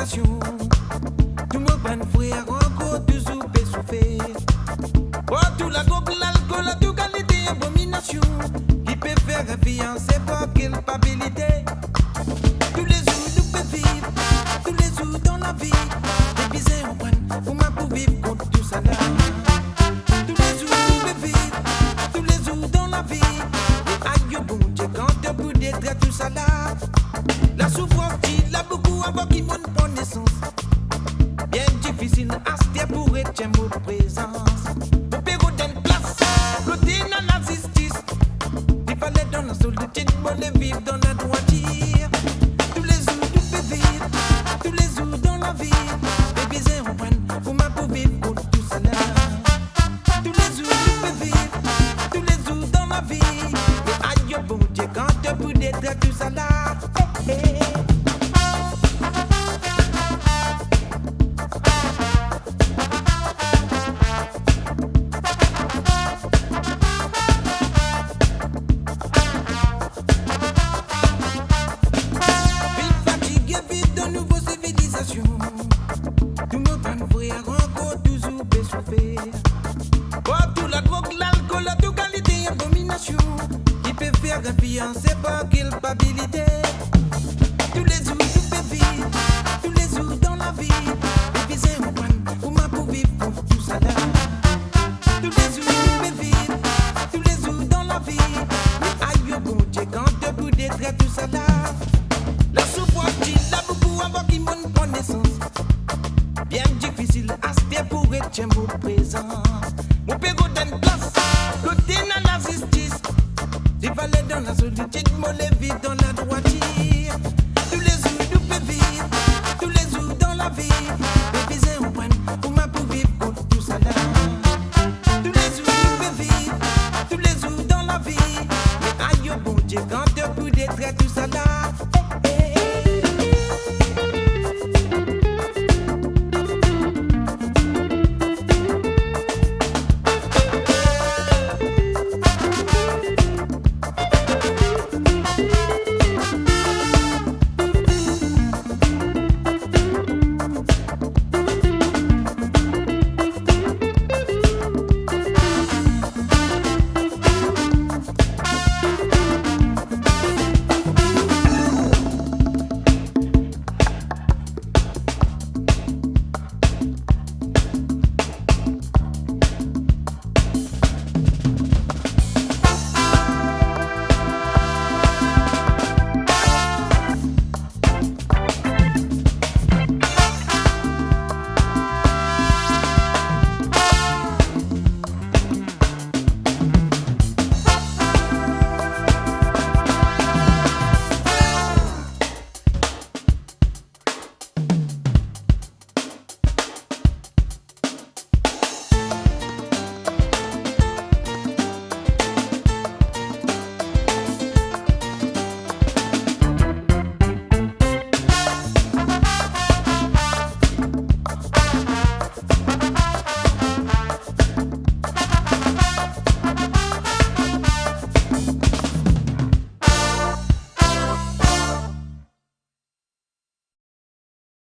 civilisation. Tout mon pan frère encore toujours essoufflé. Oh, tout la drogue, l'alcool, la toute qualité, abomination. Qui peut faire fiancer par culpabilité. Tous les jours, nous pouvons vivre. Tous les jours dans la vie. Des bisets en prenne pour ma pour vivre contre tout ça là. Tous les jours, nous pouvons vivre. Tous les jours dans la vie. Aïe, bon Dieu, quand tu peux détruire tout ça là. La souffrance, il a beaucoup avant qu'il monte pour naissance. Bien difficile à se dire pour être mon présence. Au pérou d'une place, côté dans la justice. Il fallait dans la solitude, pour les vivre dans la droiture. Tous les jours, tu peux vivre. Tous les jours dans la vie. Les bisets en prennent pour ma pour vivre contre tout ça là. Tous les jours, tu peux vivre. Tous les jours dans la vie. Mais aïe, bon Dieu, quand tu peux détruire tout ça là. Tout mon pan frère encore toujours essoufflé. Oh, tout la drogue, l'alcool, la toute qualité, abomination. Qui peut faire fiancer par culpabilité. Tous les jours, tu peux vivre. Tous les jours dans la vie. Et puis c'est un pan pour ma pour vivre pour tout ça là. Tous les jours, tu peux vivre. Tous les jours dans la vie. Mais aïe, bon Dieu, quand tu peux détruire tout ça là. La souffrance, il a beaucoup avant qu'il monte pour naissance. Bien difficile à se faire pour être mon présence. Mon père d'une place, côté dans la justice. Il fallait dans la solitude, mon vivre dans la droiture. Tous les jours, nous pouvons vivre. Tous les jours dans la vie.